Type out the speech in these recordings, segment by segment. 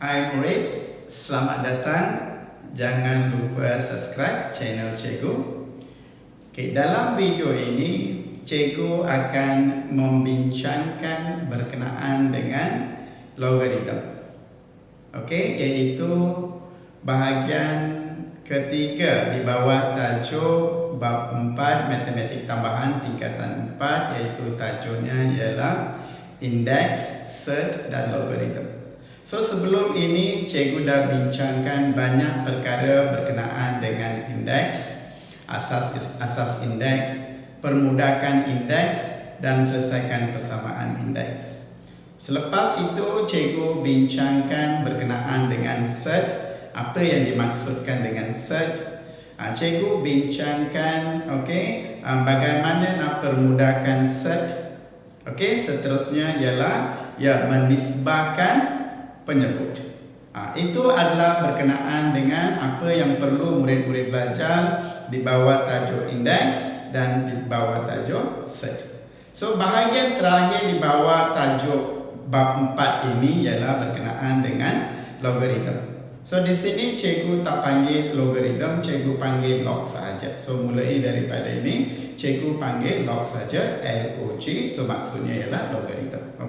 Hai murid, selamat datang. Jangan lupa subscribe channel Cikgu. Dalam video ini, Cikgu akan membincangkan berkenaan dengan logaritma. Iaitu bahagian ketiga di bawah tajuk bab 4 matematik tambahan tingkatan 4, iaitu tajuknya ialah indeks, set dan logaritma. So sebelum ini cikgu dah bincangkan banyak perkara berkenaan dengan indeks, asas indeks, permudakan indeks dan selesaikan persamaan indeks. Selepas itu cikgu bincangkan berkenaan dengan set, apa yang dimaksudkan dengan set. Cikgu bincangkan bagaimana nak permudahkan set. Seterusnya ialah menisbahkan penyebut. Itu adalah berkenaan dengan apa yang perlu murid-murid belajar di bawah tajuk indeks dan di bawah tajuk set. So bahagian terakhir di bawah tajuk bab 4 ini ialah berkenaan dengan logaritma. So di sini cikgu tak panggil logaritma, cikgu panggil log sahaja. So mulai daripada ini cikgu panggil log saja, log. So maksudnya ialah logaritma.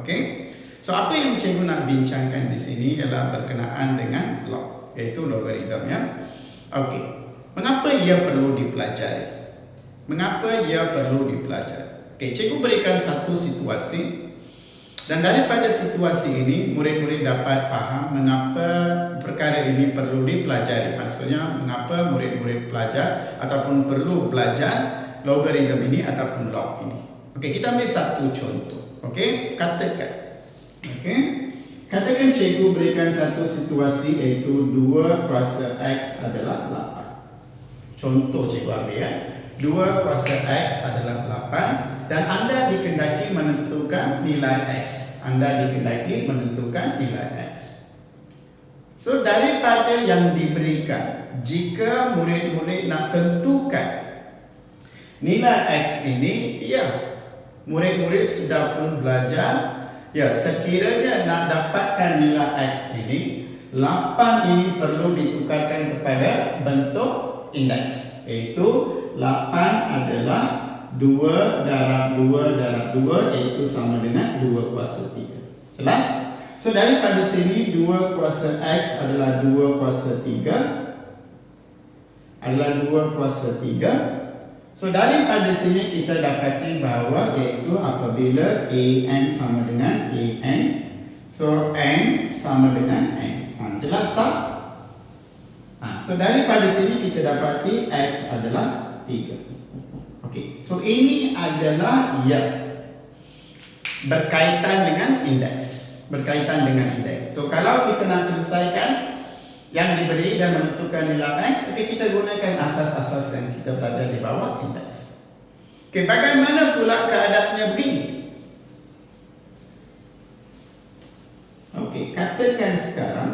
So apa yang cikgu nak bincangkan di sini ialah berkenaan dengan log, iaitu logaritma ya. Mengapa ia perlu dipelajari? Mengapa ia perlu dipelajari? Cikgu berikan satu situasi, dan daripada situasi ini murid-murid dapat faham mengapa perkara ini perlu dipelajari. Maksudnya mengapa murid-murid belajar ataupun perlu belajar logaritma ini ataupun log ini. Kita ambil satu contoh. Katakan cikgu berikan satu situasi, iaitu 2 kuasa X adalah 8. Contoh cikgu ambil ya. 2 kuasa X adalah 8 dan anda dikehendaki menentukan nilai X. Anda dikehendaki menentukan nilai X. So daripada yang diberikan, jika murid-murid nak tentukan nilai X ini, murid-murid sudah pun belajar. Sekiranya nak dapatkan nilai X ini, 8 ini perlu ditukarkan kepada bentuk indeks, iaitu 8 adalah 2 darab 2 darab 2, iaitu sama dengan 2 kuasa 3. Jelas? So daripada sini 2 kuasa X adalah 2 kuasa 3 adalah 2 kuasa 3. So daripada sini kita dapati bahawa iaitu apabila An sama dengan An, so N sama dengan N. Jelas tak? So daripada sini kita dapati X adalah 3. So ini adalah berkaitan dengan indeks. Berkaitan dengan indeks. So kalau kita nak selesaikan yang diberi dan menentukan nilai X, kita gunakan asas-asas yang kita belajar di bawah indeks. Bagaimana pula keadaannya begini? Katakan sekarang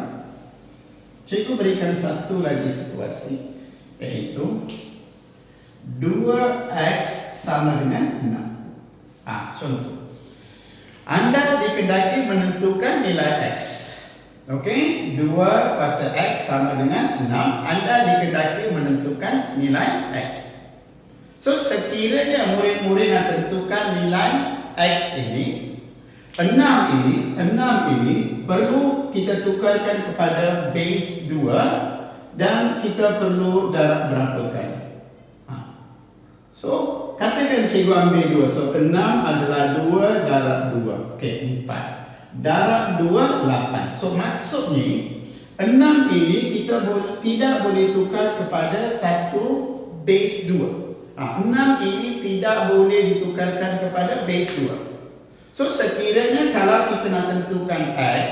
cikgu berikan satu lagi situasi, iaitu 2X sama dengan 6. Contoh, anda dikehendaki menentukan nilai X. 2 kuasa X sama dengan 6. Anda dikehendaki menentukan nilai X. So sekiranya murid-murid nak tentukan nilai X ini, 6 ini perlu kita tukarkan kepada base 2 dan kita perlu darab berapa kali. So katakan cikgu ambil 2. So 6 adalah 2 darab 2. 4. Darab 2, 8. So maksudnya 6 ini kita tidak boleh tukar kepada satu base 2. 6 ini tidak boleh ditukarkan kepada base 2. So sekiranya kalau kita nak tentukan X,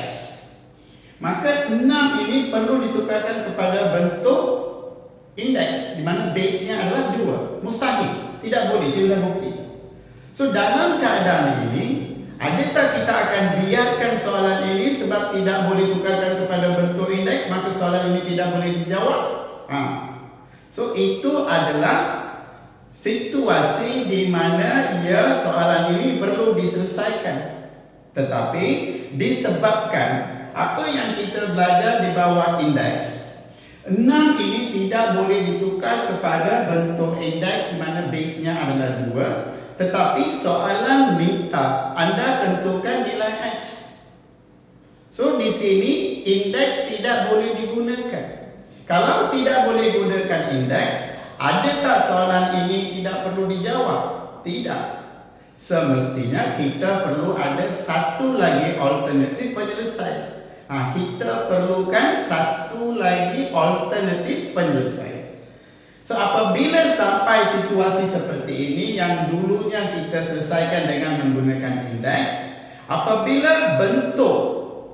maka 6 ini perlu ditukarkan kepada bentuk indeks, di mana base-nya adalah 2. Mustahil, tidak boleh, cikgu dah buktikan. So dalam keadaan ini, adakah kita akan biarkan soalan ini sebab tidak boleh tukarkan kepada bentuk indeks, maka soalan ini tidak boleh dijawab? So itu adalah situasi di mana soalan ini perlu diselesaikan. Tetapi disebabkan apa yang kita belajar di bawah indeks. 6 ini tidak boleh ditukar kepada bentuk indeks di mana base-nya adalah 2. Tetapi soalan minta anda tentukan nilai X. So di sini indeks tidak boleh digunakan. Kalau tidak boleh gunakan indeks, ada tak soalan ini tidak perlu dijawab? Tidak. Semestinya kita perlu ada satu lagi alternatif penyelesaian. Kita perlukan satu lagi alternatif penyelesaian. So apabila sampai situasi seperti ini yang dulunya kita selesaikan dengan menggunakan indeks, apabila bentuk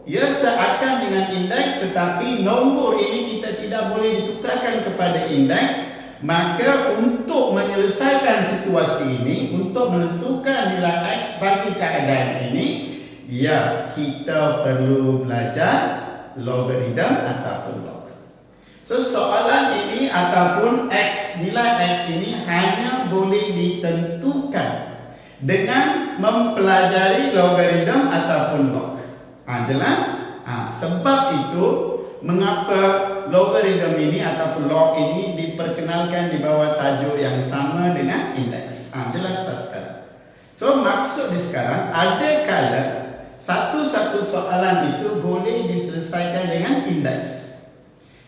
ia seakan dengan indeks tetapi nombor ini kita tidak boleh ditukarkan kepada indeks, maka untuk menyelesaikan situasi ini, untuk menentukan nilai X bagi keadaan ini, ya, kita perlu belajar logaritma ataupun log. So soalan ini ataupun X, nilai X ini hanya boleh ditentukan dengan mempelajari logaritma ataupun log. Jelas? Sebab itu mengapa logaritma ini ataupun log ini diperkenalkan di bawah tajuk yang sama dengan indeks. Jelas tak sekarang? So maksud di sekarang, ada kala satu-satu soalan itu boleh diselesaikan dengan indeks.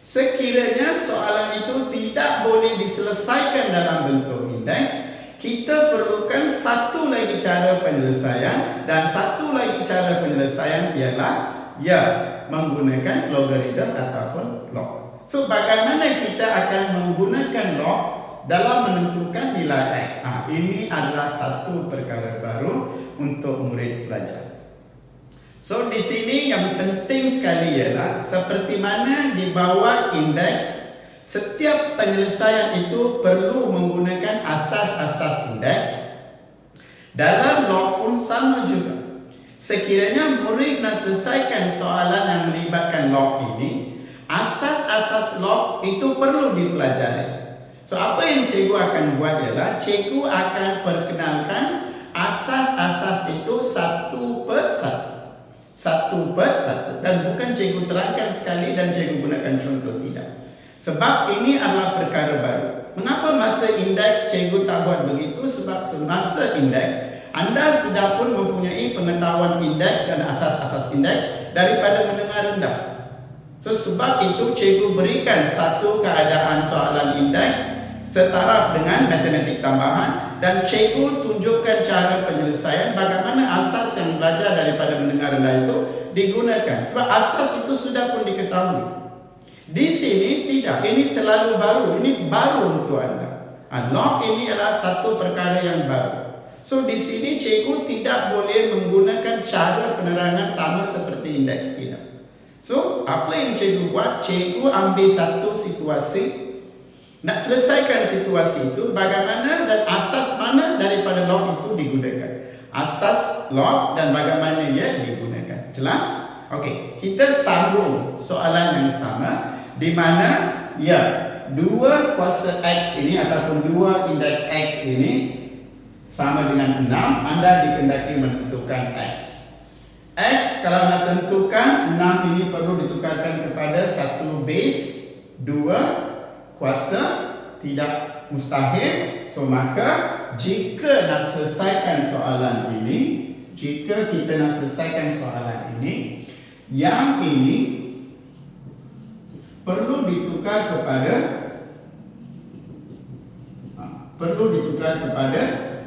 Sekiranya soalan itu tidak boleh diselesaikan dalam bentuk indeks, kita perlukan satu lagi cara penyelesaian, dan satu lagi cara penyelesaian ialah menggunakan logaritma ataupun log. So bagaimana kita akan menggunakan log dalam menentukan nilai X? Ini adalah satu perkara baru untuk murid belajar. So di sini yang penting sekali ialah seperti mana di bawah indeks, setiap penyelesaian itu perlu menggunakan asas-asas indeks. Dalam log pun sama juga. Sekiranya murid nak selesaikan soalan yang melibatkan log ini, asas-asas log itu perlu dipelajari. So apa yang cikgu akan buat ialah cikgu akan perkenalkan asas-asas itu satu per satu, dan bukan cikgu terangkan sekali dan cikgu gunakan contoh, tidak. Sebab ini adalah perkara baru. Mengapa masa indeks cikgu tak buat begitu? Sebab semasa indeks anda sudah pun mempunyai pengetahuan indeks dan asas-asas indeks daripada mendengar rendah. So sebab itu cikgu berikan satu keadaan soalan indeks setaraf dengan matematik tambahan, dan cikgu tunjukkan cara penyelesaian bagaimana asas yang belajar daripada mendengar rendah itu digunakan. Sebab asas itu sudah pun diketahui. Di sini tidak, ini terlalu baru, ini baru untuk anda. Log ini adalah satu perkara yang baru. So di sini cikgu tidak boleh menggunakan cara penerangan sama seperti indeks, tidak. So apa yang cikgu buat? Cikgu ambil satu situasi, nak selesaikan situasi itu bagaimana dan asas mana daripada log itu digunakan. Asas log dan bagaimana ia digunakan. Jelas? Okey, kita sambung soalan yang sama di mana 2 kuasa X ini ataupun 2 indeks X ini sama dengan 6, anda dikehendaki menentukan X. X kalau nak tentukan 6 ini perlu ditukarkan kepada satu base, 2 kuasa, tidak mustahil. So maka jika nak selesaikan soalan ini, yang ini perlu ditukar kepada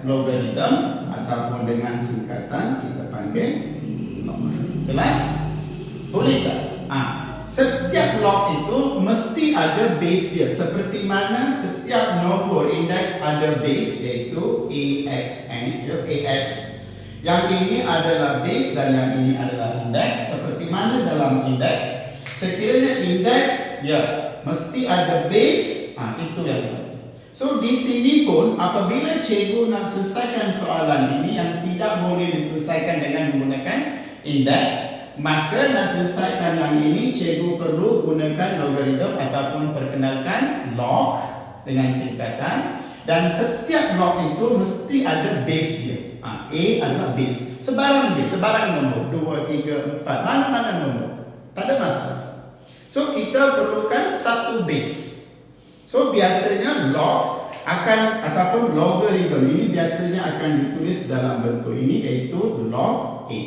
logaritma ataupun dengan singkatan kita panggil log. Jelas? Boleh tak? Setiap log itu mesti ada base dia. Seperti mana setiap nombor indeks ada base, iaitu AX. Yang ini adalah base dan yang ini adalah indeks. Seperti mana dalam indeks, sekiranya indeks mesti ada base, itu yang penting. So di sini pun apabila cikgu nak selesaikan soalan ini yang tidak boleh diselesaikan dengan menggunakan indeks, maka nak selesaikan yang ini cikgu perlu gunakan logaritma ataupun perkenalkan log dengan singkatan, dan setiap log itu mesti ada base dia. A adalah base. Sebarang nombor 2, 3, 4, mana-mana nombor. Tak ada masalah. So kita perlukan satu base. So biasanya log ataupun logarithm ini biasanya akan ditulis dalam bentuk ini, iaitu log A.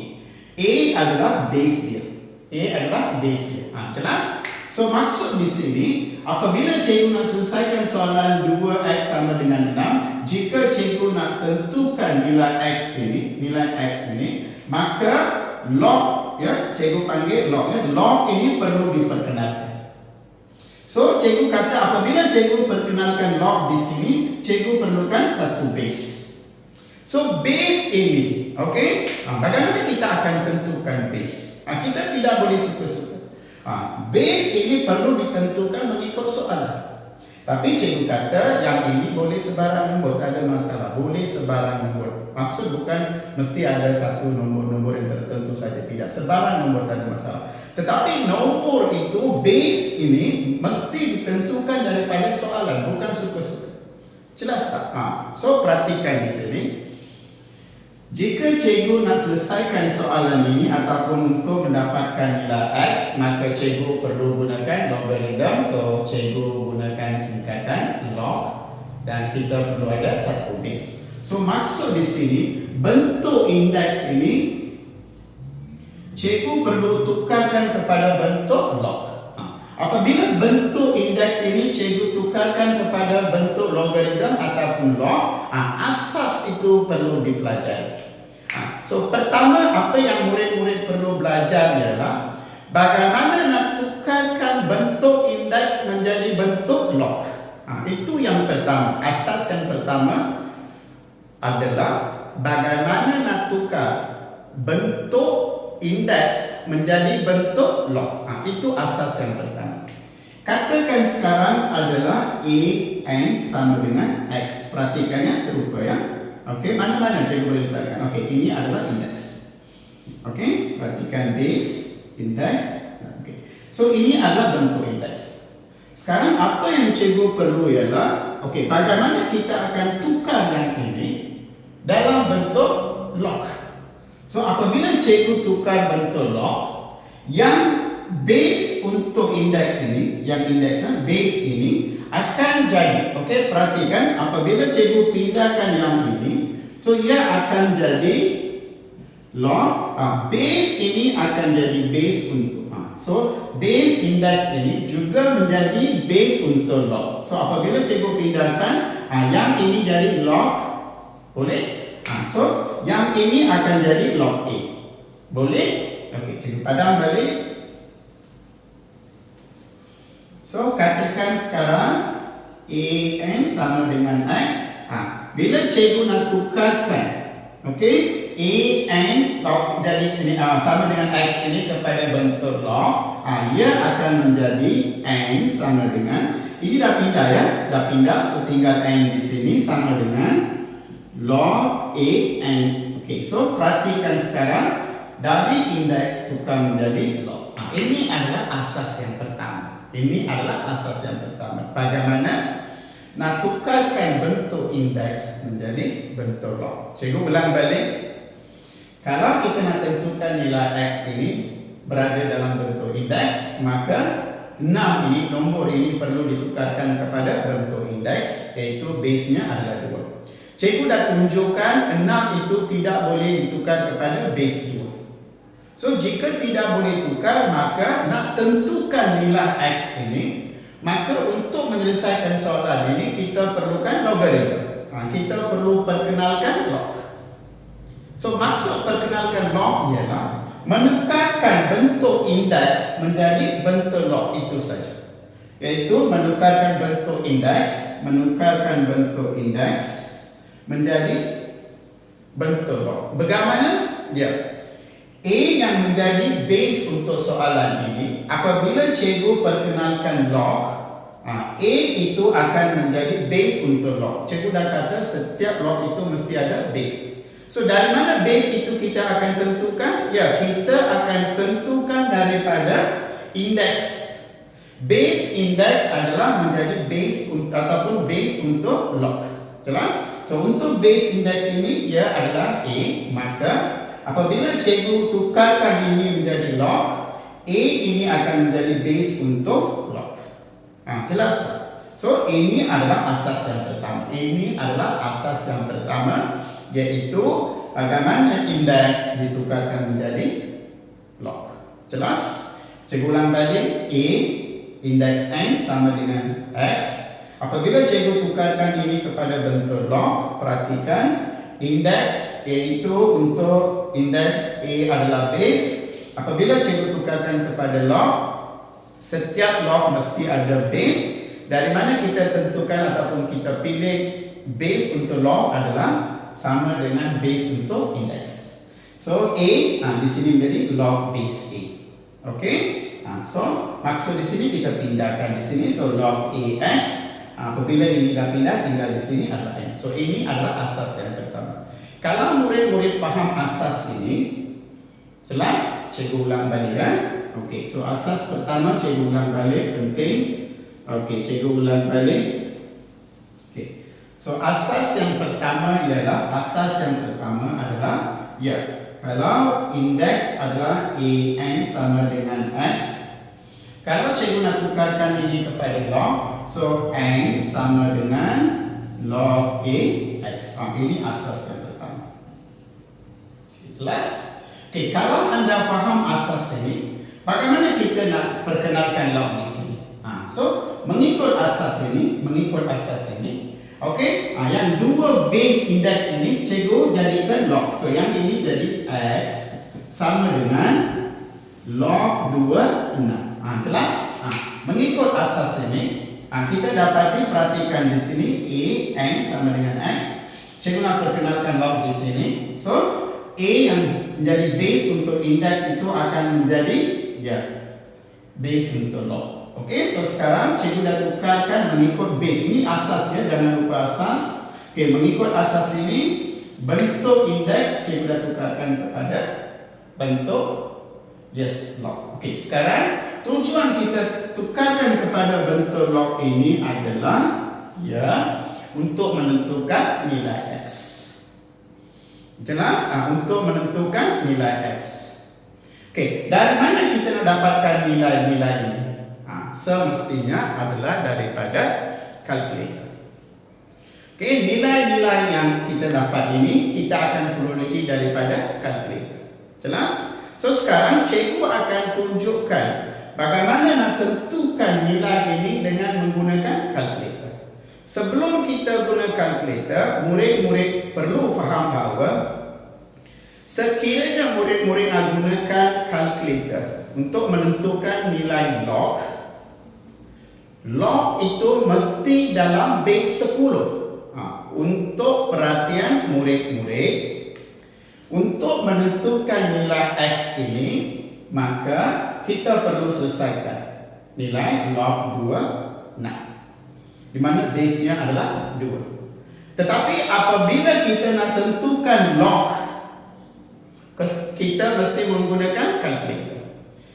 A adalah base dia. A adalah base dia. Jelas? So maksud di sini, apabila cikgu nak selesaikan soalan 2x sama dengan 6, jika cikgu nak tentukan nilai x ini, maka log, ya, cikgu panggil log, ya, log ini perlu diperkenalkan. So cikgu kata apabila cikgu perkenalkan log di sini, cikgu perlukan satu base. So base ini, okey, bagaimana kita akan tentukan base? Kita tidak boleh suka-suka. Base ini perlu ditentukan mengikut soalan. Tapi cikgu kata yang ini boleh sebarang nombor, tak ada masalah. Boleh sebarang nombor. Maksud bukan mesti ada satu nombor yang tertentu saja. Tidak, sebarang nombor tak ada masalah. Tetapi nombor itu, base ini mesti ditentukan daripada soalan, bukan suka-suka. Jelas tak? So perhatikan di sini. Jika cikgu nak selesaikan soalan ini ataupun untuk mendapatkan nilai x, maka cikgu perlu gunakan logarithm. So cikgu gunakan singkatan log dan kita perlu ada satu base. So maksud di sini, bentuk indeks ini cikgu perlu tukarkan kepada bentuk log. Apabila bentuk indeks ini cikgu tukarkan kepada bentuk logarithm ataupun log, asas itu perlu dipelajari. So pertama, apa yang murid-murid perlu belajar ialah bagaimana nak tukarkan bentuk indeks menjadi bentuk log. Itu yang pertama. Asas yang pertama adalah bagaimana nak tukar bentuk indeks menjadi bentuk log. Itu asas yang pertama. Katakan sekarang adalah A n sama dengan x. Perhatikannya serupa, ya. Okey, mana-mana cikgu boleh letakkan. Okey, ini adalah indeks. Okey, perhatikan base, indeks. Okey. So ini adalah bentuk indeks. Sekarang apa yang cikgu perlu ialah, okey, bagaimana kita akan tukar yang ini dalam bentuk log. So apabila cikgu tukar bentuk log, yang base untuk indeks ini, yang indeksnya base ini akan jadi, okey, perhatikan apabila cikgu pindahkan yang ini, so ia akan jadi log, base ini akan jadi base untuk, so base indeks ini juga menjadi base untuk log. So apabila cikgu pindahkan, yang ini jadi log, boleh? So yang ini akan jadi log A, boleh? Okey, cikgu padam balik. So katakan sekarang A n sama dengan x. Bila cikgu nak tukarkan, okey, A n log jadi ini sama dengan x ini kepada bentuk log, ia akan menjadi n sama dengan, ini dah pindah, ya, dah pindah, so tinggal n di sini sama dengan log A n. Okey, so perhatikan sekarang dari indeks tukar menjadi log. Ini adalah asas yang pertama. Ini adalah asas yang pertama. Bagaimana nak tukarkan bentuk indeks menjadi bentuk log. Cikgu ulang balik. Kalau kita nak tentukan nilai x ini berada dalam bentuk indeks, maka 6 ini, nombor ini perlu ditukarkan kepada bentuk indeks, iaitu base-nya adalah 2. Cikgu dah tunjukkan 6 itu tidak boleh ditukar kepada base 2. So jika tidak boleh tukar, maka nak tentukan nilai x ini, maka untuk menyelesaikan soalan ini kita perlukan logarithm. Kita perlu perkenalkan log. So maksud perkenalkan log ialah menukarkan bentuk indeks menjadi bentuk log, itu saja. Iaitu menukarkan bentuk indeks menjadi bentuk log. Bagaimana? Ya. A yang menjadi base untuk soalan ini, apabila cikgu perkenalkan log, A itu akan menjadi base untuk log. Cikgu dah kata setiap log itu mesti ada base. So dari mana base itu kita akan tentukan? Ya, kita akan tentukan daripada indeks. Base indeks adalah menjadi base ataupun base untuk log. Jelas? So untuk base indeks ini ia adalah A, maka apabila cikgu tukarkan ini menjadi log, A ini akan menjadi base untuk log. Jelas tak? So ini adalah asas yang pertama. Ini adalah asas yang pertama, yaitu bagaimana indeks ditukarkan menjadi log. Jelas? Cikgu ulang balik. A indeks n sama dengan x. Apabila cikgu tukarkan ini kepada bentuk log, perhatikan indeks iaitu untuk indeks A adalah base. Apabila cikgu tukarkan kepada log, setiap log mesti ada base. Dari mana kita tentukan ataupun kita pilih base untuk log adalah sama dengan base untuk indeks. So A di sini menjadi log base A. Okey? So maksud di sini kita pindahkan di sini, so log AX. Apabila ini dah pindah, tinggal di sini ada n. So ini adalah asas yang pertama. Kalau murid-murid faham asas ini, jelas? Cikgu ulang balik ya. Okey, so asas pertama cikgu ulang balik, penting. Okey, cikgu ulang balik. Okey. So asas yang pertama adalah ya, kalau indeks adalah an sama dengan x. Kalau cikgu nak tukarkan ini kepada log, so n sama dengan log x. Ini asas yang pertama. Okay, jelas? Okay, kalau anda faham asas ini, bagaimana kita nak perkenalkan log di sini? So mengikut asas ini, okay, yang dua base index ini cikgu jadikan log. So yang ini jadi x sama dengan log 26. Jelas? Mengikut asas ini, kita dapati, perhatikan di sini A n sama dengan x. Cikgu nak perkenalkan log di sini. So A yang menjadi base untuk indeks itu akan menjadi base untuk log. Okey, so sekarang cikgu dah tukarkan mengikut base. Ini asasnya, jangan lupa asas. Okey, mengikut asas ini, bentuk indeks cikgu dah tukarkan kepada bentuk log. Okey, sekarang tujuan kita tukarkan kepada bentuk log ini adalah untuk menentukan nilai x. Jelas? Untuk menentukan nilai x. Okey, dari mana kita nak dapatkan nilai-nilai ini? Semestinya adalah daripada kalkulator. Okey, nilai-nilai yang kita dapat ini kita akan peroleh daripada kalkulator. Jelas? So sekarang cikgu akan tunjukkan bagaimana nak tentukan nilai ini dengan menggunakan kalkulator. Sebelum kita guna kalkulator, murid-murid perlu faham bahawa sekiranya murid-murid nak gunakan kalkulator untuk menentukan nilai log, log itu mesti dalam base 10. Untuk perhatian murid-murid, untuk menentukan nilai x ini, maka kita perlu selesaikan nilai log 26, di mana base-nya adalah 2. Tetapi apabila kita nak tentukan log, kita mesti menggunakan kalkulator.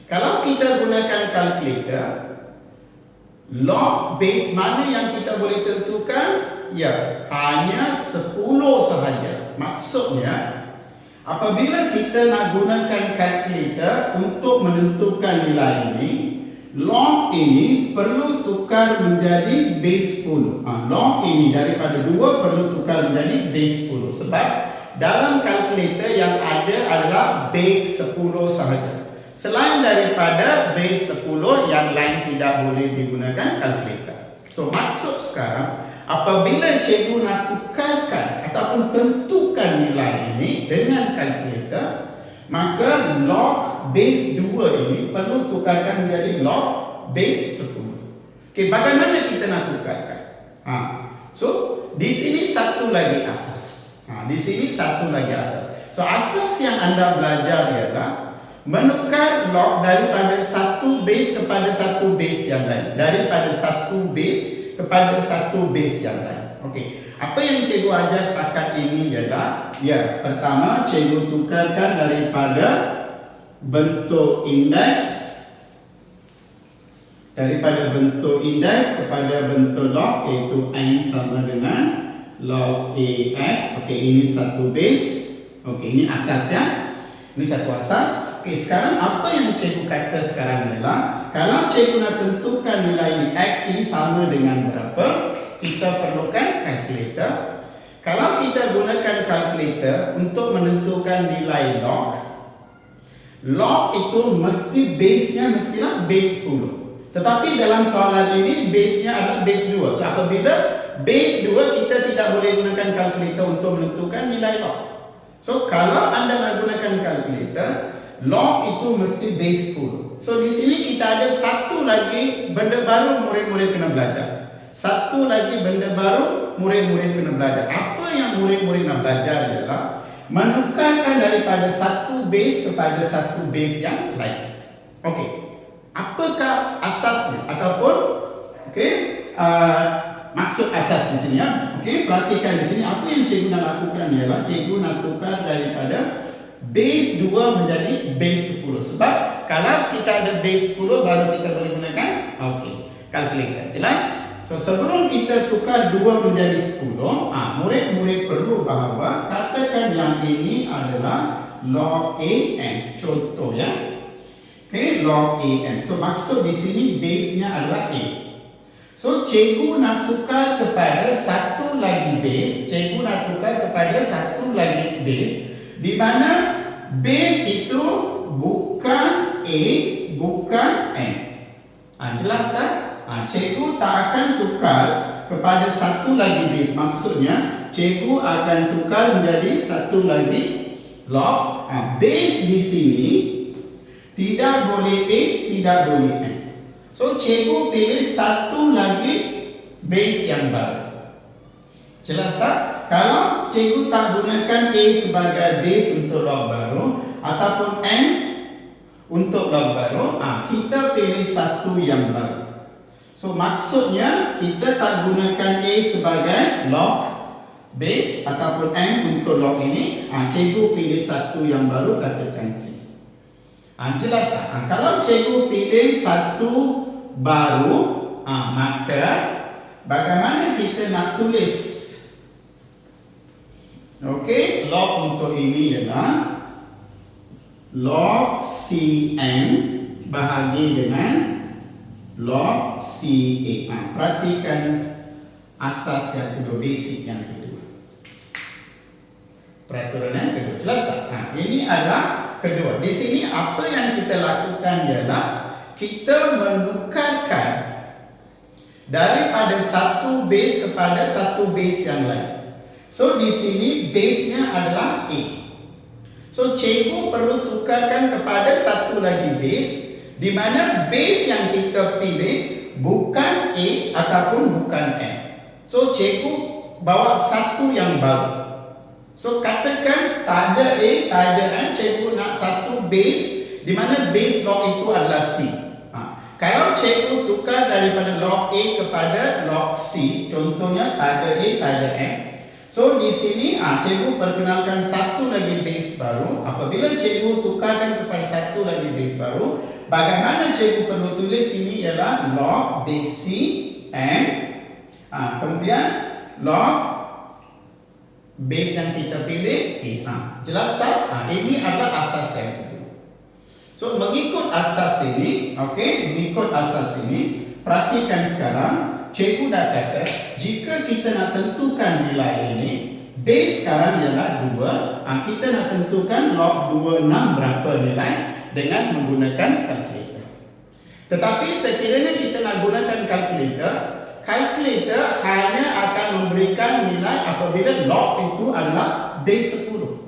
Kalau kita gunakan kalkulator, log base mana yang kita boleh tentukan? Hanya 10 sahaja. Maksudnya, apabila kita nak gunakan kalkulator untuk menentukan nilai ini, log ini perlu tukar menjadi base 10. Log ini daripada 2 perlu tukar menjadi base 10. Sebab dalam kalkulator yang ada adalah base 10 sahaja. Selain daripada base 10, yang lain tidak boleh digunakan kalkulator. So maksud sekarang, apabila cikgu nak tukarkan ataupun tentukan nilai ini dengan kalkulator, maka log base 2 ini perlu tukarkan menjadi log base 10. Okey, bagaimana kita nak tukarkan? So di sini satu lagi asas. So asas yang anda belajar ialah menukar log daripada satu base kepada satu base yang lain, daripada satu base kepada satu base yang lain. Okey, apa yang cikgu ajar setakat ini ialah, pertama cikgu tukarkan daripada bentuk indeks kepada bentuk log, iaitu n sama dengan log ax. Okey, ini satu base. Okey, ini asasnya. Ini satu asas. Okey, sekarang apa yang cikgu kata sekarang ialah kalau cikgu nak tentukan nilai X ini sama dengan berapa, kita perlukan kalkulator. Kalau kita gunakan kalkulator untuk menentukan nilai log itu mesti base-nya mestilah base 10. Tetapi dalam soalan ini base-nya adalah base 2. So apabila base 2, kita tidak boleh gunakan kalkulator untuk menentukan nilai log. So kalau anda nak gunakan kalkulator, log itu mesti base 10. So di sini kita ada satu lagi benda baru murid-murid kena belajar. Satu lagi benda baru murid-murid kena belajar. Apa yang murid-murid nak belajar ialah menukarkan daripada satu base kepada satu base yang lain. Okey. Apakah asasnya ataupun maksud asas di sini ya? Okey, perhatikan di sini apa yang cikgu nak lakukan ialah cikgu nak tukar daripada base 2 menjadi base 10. Sebab kalau kita ada base 10 baru kita boleh gunakan kalkulator. Jelas? So sebelum kita tukar 2 menjadi 10, murid-murid perlu bahawa katakan yang ini adalah log AN. Contoh ya. Okey, log AN. So maksud di sini base-nya adalah A. So cikgu nak tukar kepada satu lagi base, cikgu nak tukar kepada satu lagi base di mana base itu bukan A, bukan N. Jelas tak? Cikgu tak akan tukar kepada satu lagi base. Maksudnya cikgu akan tukar menjadi satu lagi log. Base di sini tidak boleh A, tidak boleh N. So cikgu pilih satu lagi base yang baru. Jelas tak? Kalau cikgu tak gunakan A sebagai base untuk log baru ataupun N untuk log baru, kita pilih satu yang baru. So maksudnya kita tak gunakan A sebagai log base ataupun N untuk log ini, cikgu pilih satu yang baru, katakan C. Jelas tak? Kalau cikgu pilih satu baru, maka bagaimana kita nak tulis? Okey, log untuk ini ialah log Cn bahagi dengan log Ca. Perhatikan asas yang kedua, basic yang kedua. Peraturan yang kedua. Jelas tak? Ini adalah kedua. Di sini apa yang kita lakukan ialah kita menukarkan daripada satu base kepada satu base yang lain. So di sini base-nya adalah A. So cikgu perlu tukarkan kepada satu lagi base di mana base yang kita pilih bukan A ataupun bukan N. So cikgu bawa satu yang baru. So katakan tak ada A, tak ada N, cikgu nak satu base di mana base log itu adalah C. Kalau cikgu tukar daripada log A kepada log C, contohnya tak ada A, tak ada N. So di sini cikgu perkenalkan satu lagi base baru. Apabila cikgu tukarkan kepada satu lagi base baru, bagaimana cikgu perlu tulis ini ialah log BC N, kemudian log base yang kita pilih A. Jelas tak? Ini adalah asas yang kedua. So mengikut asas ini, mengikut asas ini, perhatikan sekarang, cikgu dah kata jika kita nak tentukan nilai ini, base sekarang ialah 2, kita nak tentukan log 26 berapa nilai dengan menggunakan kalkulator. Tetapi sekiranya kita nak gunakan kalkulator, kalkulator hanya akan memberikan nilai apabila log itu adalah base 10.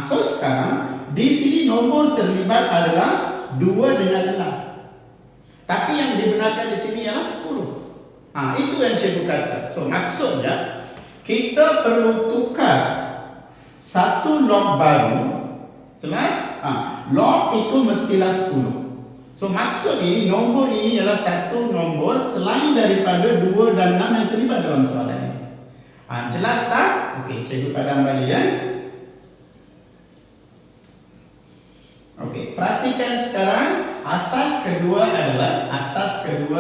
So sekarang di sini nombor terlibat adalah 2 dengan 6. Tapi yang dibenarkan di sini ialah 10. Itu yang cikgu kata. So maksudnya kita perlu tukar satu log baru. Jelas? Log itu mestilah 10. So maksud ini nombor ini ialah satu nombor selain daripada 2 dan 6 yang terlibat dalam soalan ini. Jelas tak? Okey, cikgu padam balik ya. Okey, perhatikan sekarang asas kedua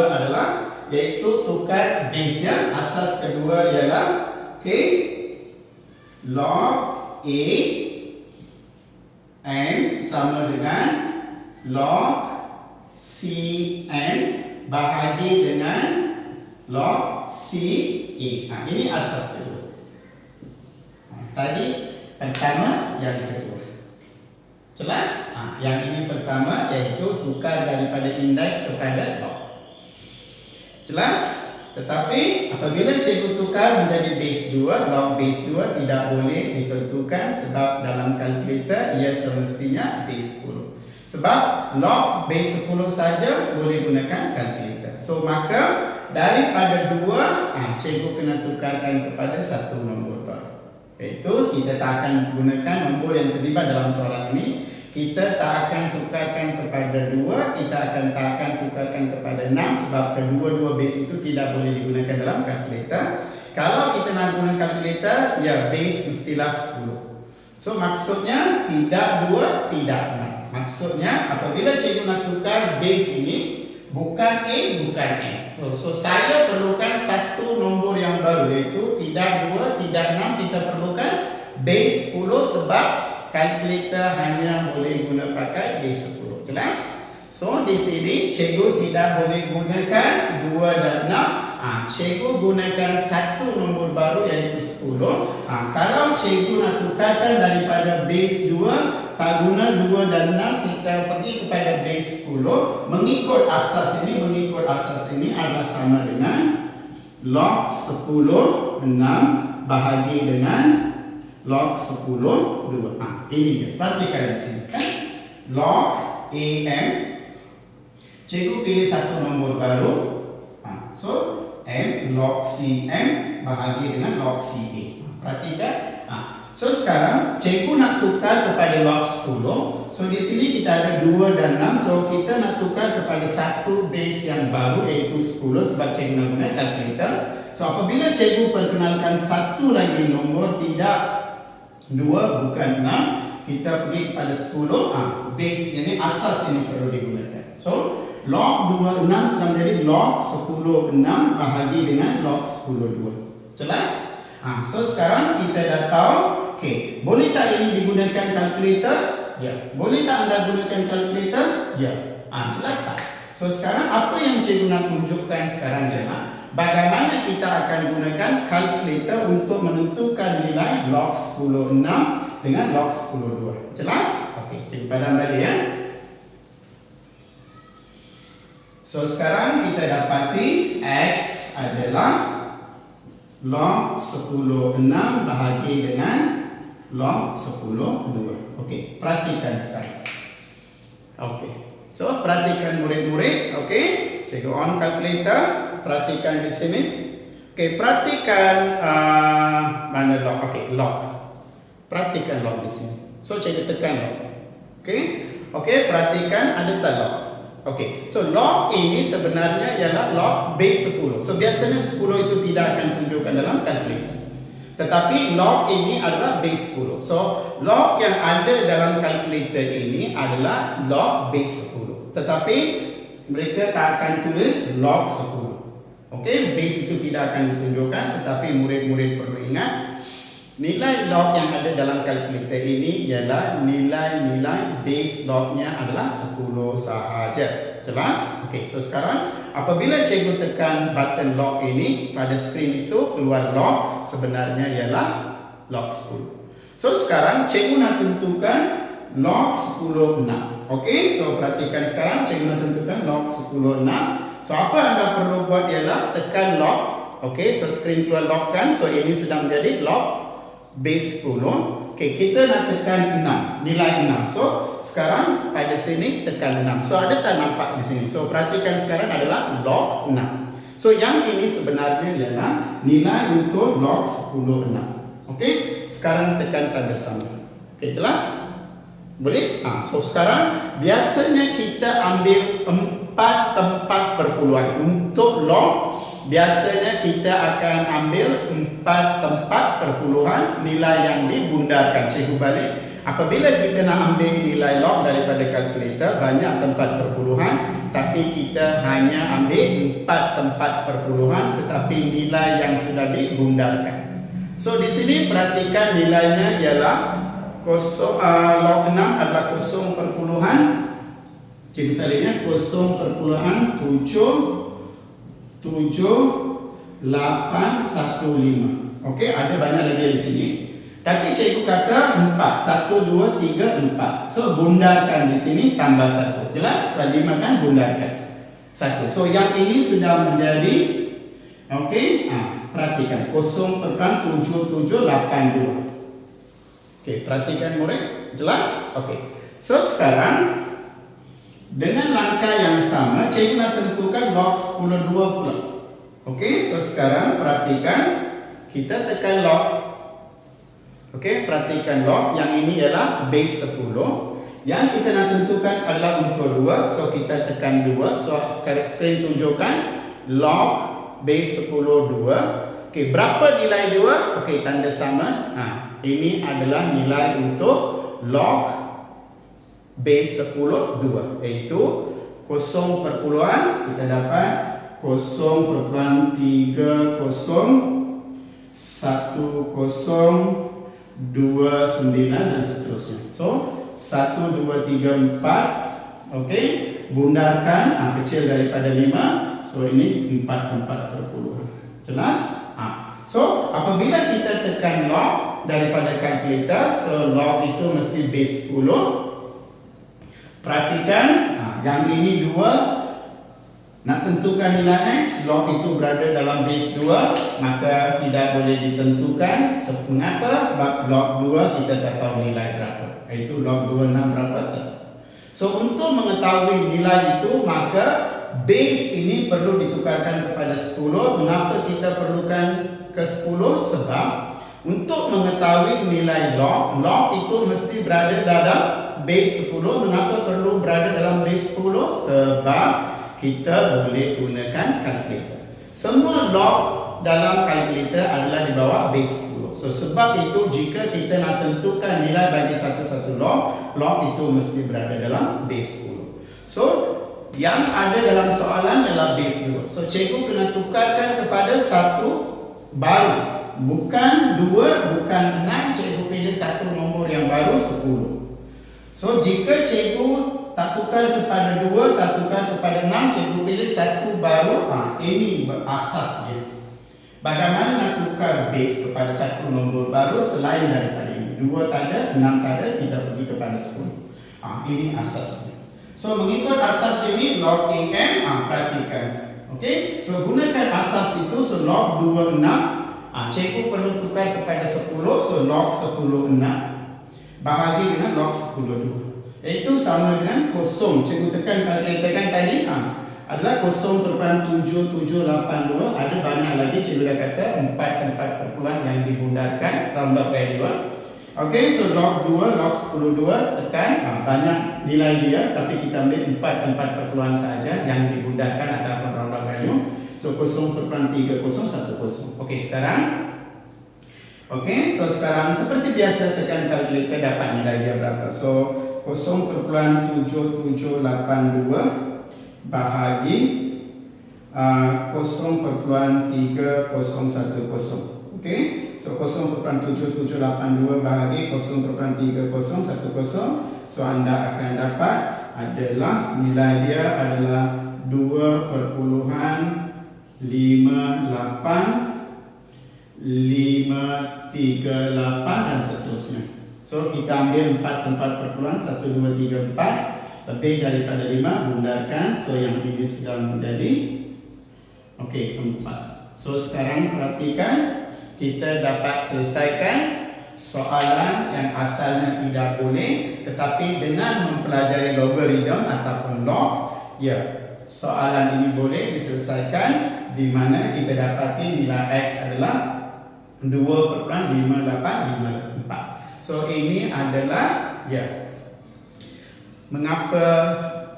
adalah yaitu tukar base ya. Asas kedua ialah log A M sama dengan log Cm bahagi dengan log Ca. Ini asas kedua. Tadi pertama, yang kedua. Jelas? Yang ini pertama, iaitu tukar daripada indeks kepada log. Jelas? Tetapi apabila cikgu tukar menjadi base 2, log base 2 tidak boleh ditentukan sebab dalam kalkulator ia semestinya base 10. Sebab log base 10 saja boleh gunakan kalkulator. So maka daripada 2, cikgu kena tukarkan kepada satu nombor baru. Iaitu kita tak akan gunakan nombor yang terlibat dalam soalan ini. Kita tak akan tukarkan kepada 2, kita tak akan tukarkan kepada 6 sebab kedua-dua base itu tidak boleh digunakan dalam kalkulator. Kalau kita nak guna kalkulator, ya base mestilah 10. So maksudnya tidak 2, tidak 6. Maksudnya apabila cikgu nak tukar base ini, bukan A, bukan N. So saya perlukan satu nombor yang baru, iaitu tidak 2, tidak 6. Kita perlukan base 10 sebab kalkulator hanya boleh guna pakai base 10. Jelas? So di sini cikgu tidak boleh gunakan 2 dan 6. Cikgu gunakan satu nombor baru, iaitu 10. Kalau cikgu nak tukarkan daripada base 2, tak guna 2 dan 6, kita pergi kepada base 10. Mengikut asas ini adalah sama dengan log 10 6 bahagi dengan log 10 2. Ini dia. Perhatikan di sini kan. Log AM. Cikgu pilih satu nombor baru. So M log Cm bahagi dengan log Ca. Perhatikan. So sekarang cikgu nak tukar kepada log 10. So di sini kita ada 2 dan 6. So kita nak tukar kepada satu base yang baru, iaitu 10 sebab cikgu nak guna kalkulator. So apabila cikgu perkenalkan satu lagi nombor, tidak 2 bukan 6, kita pergi kepada 10. Base ini, asas ini perlu digunakan. So log 26 sudah menjadi log 10 6 bahagi dengan log 10 2. Jelas? So sekarang kita dah tahu, okey, boleh tak ini digunakan kalkulator? Ya. Boleh tak anda gunakan kalkulator? Ya. Jelas tak? So sekarang apa yang cikgu nak tunjukkan sekarang ialah bagaimana kita akan gunakan kalkulator untuk menentukan nilai log 10 6 dengan log 10 2. Jelas? Okey, cikgu padam balik ya. So sekarang kita dapati X adalah log 10 6 bahagi dengan log 10 2. Okey, perhatikan sekarang. Okey. So perhatikan murid-murid, okey. Cikgu on kalkulator, perhatikan di sini. Okey, perhatikan mana log? Okey, log. Perhatikan log di sini. So cikgu tekan log. Okey. Okey, perhatikan ada tak log? Okey, so log ini sebenarnya ialah log base 10. So biasanya 10 itu tidak akan tunjukkan dalam kalkulator. Tetapi log ini adalah base 10. So log yang ada dalam kalkulator ini adalah log base 10. Tetapi mereka tak akan tulis log 10. Okey, base itu tidak akan ditunjukkan, tetapi murid-murid perlu ingat nilai log yang ada dalam kalkulator ini ialah nilai-nilai base lognya adalah 10 sahaja. Jelas? Okey, so sekarang apabila cikgu tekan button log ini, pada skrin itu keluar log, sebenarnya ialah log 10. So sekarang cikgu nak tentukan log 10 6. Okey, so perhatikan sekarang cikgu nak tentukan log 10 6. So apa anda perlu buat ialah tekan log. Okey, so skrin keluar log kan. So ini sudah menjadi log base 10. Okey, kita nak tekan 6, nilai 6. So sekarang pada sini tekan 6. So ada tak nampak di sini? So perhatikan sekarang adalah log 6. So yang ini sebenarnya ialah nilai untuk log 10 6. Okey, sekarang tekan tanda sama. Okey, jelas? Boleh? So sekarang biasanya kita ambil 4 tempat perpuluhan untuk log. Biasanya kita akan ambil 4 tempat perpuluhan nilai yang dibundarkan. Cikgu balik. Apabila kita nak ambil nilai log daripada kalkulator, banyak tempat perpuluhan, tapi kita hanya ambil 4 tempat perpuluhan tetapi nilai yang sudah dibundarkan. So di sini perhatikan nilainya ialah log 6 adalah 0 perpuluhan, cikgu salinnya 0.77815. Okey, ada banyak lagi di sini. Tapi cikgu kata 4, 1, 2, 3, 4. So bundarkan di sini tambah 1. Jelas? 5 kan bundarkan 1. So yang ini sudah menjadi, okey, perhatikan 0.7782. Okey, perhatikan murid. Jelas? Okey. So sekarang dengan langkah yang sama, cikgu nak tentukan log 10 2 pula. Okey, so sekarang perhatikan, kita tekan log. Okey, perhatikan log. Yang ini ialah base 10. Yang kita nak tentukan adalah untuk 2. So kita tekan 2. So sekarang skrin tunjukkan log base 10 2. Okey, berapa nilai 2? Okey, tanda sama. Ini adalah nilai untuk log base 10 2, iaitu 0 perpuluhan, kita dapat 0.301029 dan seterusnya. So 1 2 3 4. Okey, bundarkan kecil daripada 5. So ini 4 perpuluhan. Jelas? So apabila kita tekan log daripada kalkulator, so log itu mesti base 10. Perhatikan, yang ini 2. Nak tentukan nilai X, log itu berada dalam base 2, maka tidak boleh ditentukan. Mengapa? Sebab log 2 kita tak tahu nilai berapa, iaitu log 26 berapa. So untuk mengetahui nilai itu, maka base ini perlu ditukarkan kepada 10. Mengapa kita perlukan ke 10? Sebab untuk mengetahui nilai log itu mesti berada dalam base 10. Mengapa perlu berada dalam base 10? Sebab kita boleh gunakan kalkulator. Semua log dalam kalkulator adalah di bawah base 10. So sebab itu jika kita nak tentukan nilai bagi satu-satu log itu mesti berada dalam base 10. So yang ada dalam soalan adalah base 2. So cikgu kena tukarkan kepada satu baru. Bukan 2, bukan 6, cikgu pilih satu nombor yang baru 10. So jika cikgu tak tukar kepada 2, tak tukar kepada 6, cikgu pilih satu baru, ini asas dia. Bagaimana nak tukar base kepada satu nombor baru selain daripada ini? 2 tak ada, 6 tak ada, kita pergi kepada 10. Ini asasnya. So mengikut asas ini log AM, perhatikan. Okey, so gunakan asas itu. So log 26, cikgu perlu tukar kepada 10. So log 10 6 bahagi dengan log 10 2, iaitu sama dengan 0. Cikgu tekan kalkulator kan tadi, adalah 0.7782. Ada banyak lagi, cikgu dah kata 4 perpuluhan yang dibundarkan, round up value. Okey, so log 2, log 10 2, tekan, banyak nilai dia, tapi kita ambil 4 perpuluhan saja yang dibundarkan ataupun round up value. So 0.3010. Okey, sekarang seperti biasa tekan kalkulator, dapat nilai dia berapa. So 0.7782 bahagi 0.3010. Okey, so 0.7782 bahagi 0.3010. So anda akan dapat adalah nilai dia adalah 2.5858 dan seterusnya. So kita ambil 4 perpuluhan 1 2 3 4 lebih daripada 5, bundarkan. So yang ini sudah menjadi 4. So sekarang perhatikan, kita dapat selesaikan soalan yang asalnya tidak boleh, tetapi dengan mempelajari logaritma ataupun log, soalan ini boleh diselesaikan, di mana kita dapati nilai X adalah 2.5854. So ini adalah mengapa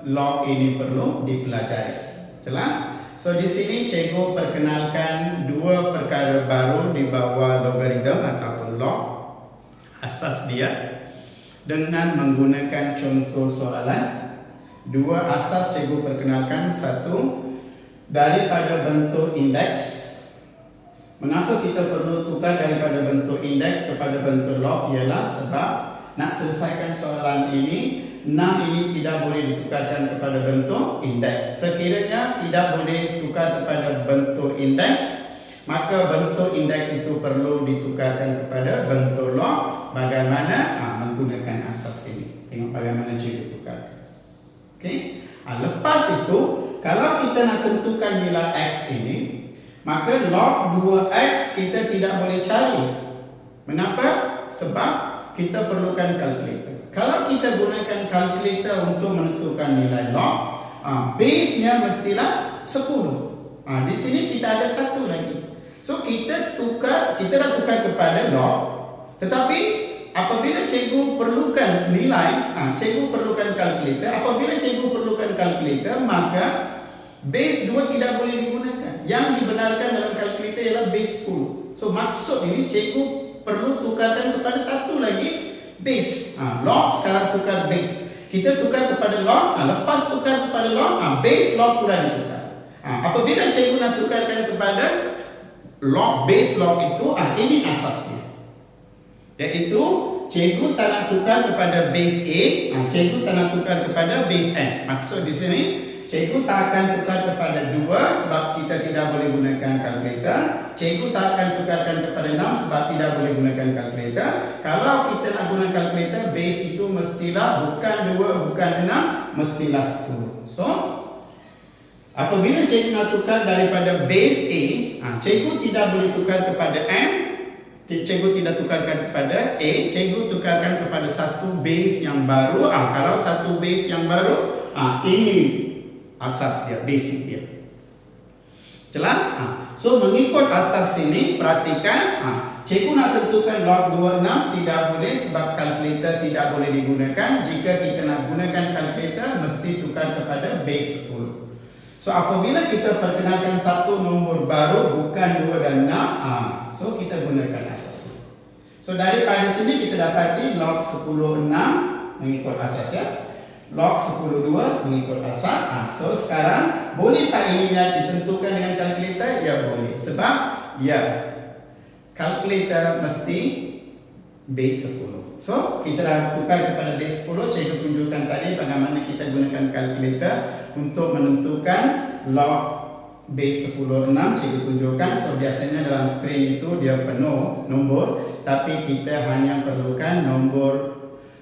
log ini perlu dipelajari. Jelas? So di sini cikgu perkenalkan dua perkara baru di bawah logaritma ataupun log. Asas dia dengan menggunakan contoh soalan. Dua asas cikgu perkenalkan. Satu, daripada bentuk indeks. Mengapa kita perlu tukar daripada bentuk indeks kepada bentuk log? Ialah sebab nak selesaikan soalan ini, 6 ini tidak boleh ditukarkan kepada bentuk indeks. Sekiranya tidak boleh tukar kepada bentuk indeks, maka bentuk indeks itu perlu ditukarkan kepada bentuk log. Bagaimana? Menggunakan asas ini. Tengok bagaimana cikgu tukarkan. Okey. Lepas itu, kalau kita nak tentukan nilai X ini, maka log 2X kita tidak boleh cari. Mengapa? Sebab kita perlukan kalkulator. Kalau kita gunakan kalkulator untuk menentukan nilai log, base-nya mestilah 10. Di sini kita ada satu lagi. So kita dah tukar kepada log. Tetapi apabila cikgu perlukan nilai, cikgu perlukan kalkulator. Apabila cikgu perlukan kalkulator, maka base 2 tidak boleh digunakan. Yang dibenarkan dalam kalkulator ialah base 10. So maksud ini cikgu perlu tukarkan kepada satu lagi base. Log sekarang tukar base. Kita tukar kepada log, lepas tukar kepada log, base log pula ditukar. Apabila cikgu nak tukarkan kepada log, base log itu, ini asasnya. Iaitu cikgu tak nak tukar kepada base A, cikgu tak nak tukar kepada base N. Maksud di sini, cikgu tak akan tukar kepada 2 sebab kita tidak boleh gunakan kalkulator. Cikgu tak akan tukarkan kepada 6 sebab tidak boleh gunakan kalkulator. Kalau kita nak guna kalkulator, base itu mestilah bukan 2, bukan 6, mestilah 10. So, apabila cikgu nak tukar daripada base A, cikgu tidak boleh tukar kepada M, cikgu tidak tukarkan kepada A, cikgu tukarkan kepada satu base yang baru. Kalau satu base yang baru, ini asas dia, basic dia. Jelas? So mengikut asas ini, perhatikan, cikgu nak tentukan log 26 tidak boleh sebab kalkulator tidak boleh digunakan. Jika kita nak gunakan kalkulator, mesti tukar kepada base 10. So apabila kita perkenalkan satu nombor baru bukan 2 dan 6, so kita gunakan asas ini. So daripada sini kita dapati log 10 6 mengikut asas ya. Log 10 2 mengikut asas. So sekarang boleh tak ini ditentukan dengan kalkulator? Ya boleh. Sebab ya kalkulator mesti base 10. So kita dah tukar kepada base 10. Cikgu tunjukkan tadi bagaimana kita gunakan kalkulator untuk menentukan log base 10 6. Cikgu tunjukkan. So biasanya dalam skrin itu dia penuh nombor, tapi kita hanya perlukan nombor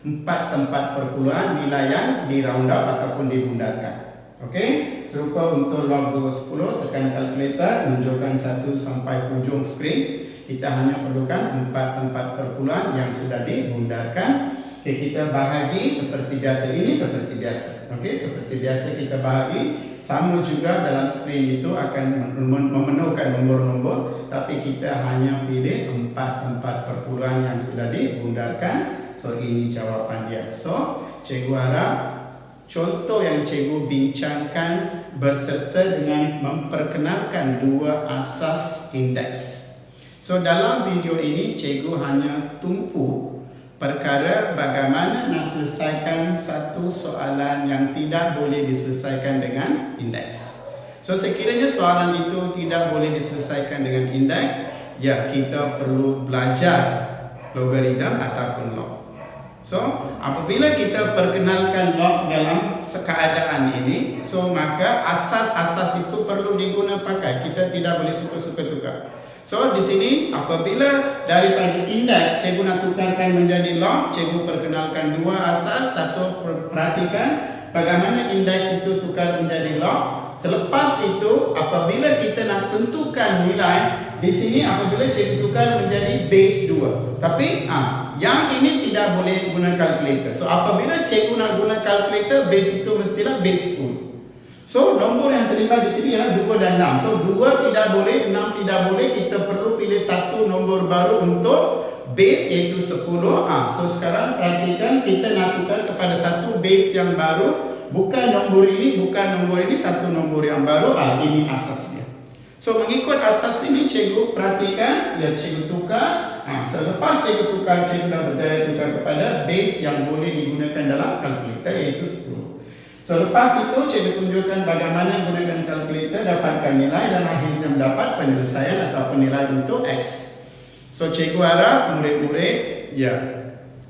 4 tempat perpuluhan nilai yang di round up ataupun dibundarkan. Okey, serupa untuk log 210, tekan kalkulator, menunjukkan 1 sampai hujung skrin. Kita hanya perlukan 4 tempat perpuluhan yang sudah dibundarkan. Okey, kita bahagi seperti biasa. Ini seperti biasa. Okey, seperti biasa kita bahagi. Sama juga dalam skrin itu akan memenuhkan nombor-nombor, tapi kita hanya pilih 4 tempat perpuluhan yang sudah dibundarkan. So ini jawapan dia. So cikgu harap contoh yang cikgu bincangkan berserta dengan memperkenalkan 2 asas indeks. So dalam video ini cikgu hanya tumpu perkara bagaimana nak selesaikan satu soalan yang tidak boleh diselesaikan dengan indeks. So sekiranya soalan itu tidak boleh diselesaikan dengan indeks, ya kita perlu belajar logaritma ataupun log. So apabila kita perkenalkan log dalam keadaan ini, so maka asas-asas itu perlu digunakan pakai. Kita tidak boleh suka-suka tukar. So di sini apabila daripada indeks cikgu nak tukarkan menjadi log, cikgu perkenalkan 2 asas. Satu, perhatikan bagaimana indeks itu tukar menjadi log. Selepas itu apabila kita nak tentukan nilai, di sini apabila cikgu tukar menjadi base 2. Tapi yang ini tidak boleh guna kalkulator. So apabila cikgu nak guna kalkulator, base itu mestilah base 10. So nombor yang terlibat di sini adalah 2 dan 6. So 2 tidak boleh, 6 tidak boleh. Kita perlu pilih satu nombor baru untuk base iaitu 10. So sekarang perhatikan kita nak tukar kepada satu base yang baru. Bukan nombor ini, bukan nombor ini, satu nombor yang baru. Ini asasnya. So mengikut asas ini cikgu perhatikan, ya cikgu tukar. Selepas cikgu tukar, cikgu dah berjaya tukar kepada base yang boleh digunakan dalam kalkulator iaitu 10. So lepas itu cikgu tunjukkan bagaimana gunakan kalkulator, dapatkan nilai dan akhirnya mendapat penyelesaian ataupun nilai untuk X. So cikgu harap murid-murid ya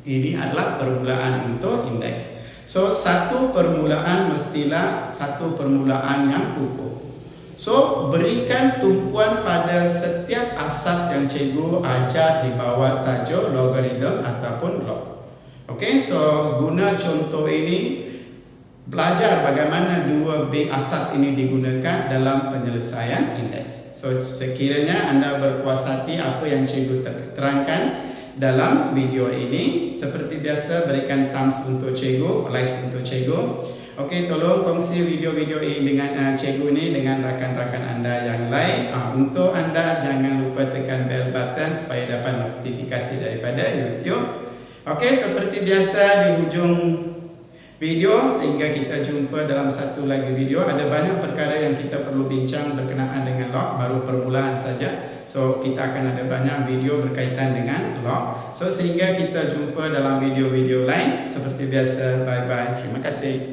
Ini adalah permulaan untuk indeks. So, satu permulaan mestilah satu permulaan yang kukuh. So, berikan tumpuan pada setiap asas yang cikgu ajar di bawah tajuk logaritm ataupun log. Okey, so guna contoh ini, belajar bagaimana dua big asas ini digunakan dalam penyelesaian indeks. So, sekiranya anda berpuas hati apa yang cikgu terangkan dalam video ini, seperti biasa berikan thumbs untuk cikgu, likes untuk cikgu. Okey, tolong kongsi video-video ini dengan cikgu ini dengan rakan-rakan anda yang lain. Untuk anda jangan lupa tekan bell button supaya dapat notifikasi daripada YouTube. Okey, seperti biasa di hujung video, sehingga kita jumpa dalam satu lagi video. Ada banyak perkara yang kita perlu bincang berkenaan dengan log, baru permulaan saja. So, kita akan ada banyak video berkaitan dengan log. So, sehingga kita jumpa dalam video-video lain. Seperti biasa, bye-bye. Terima kasih.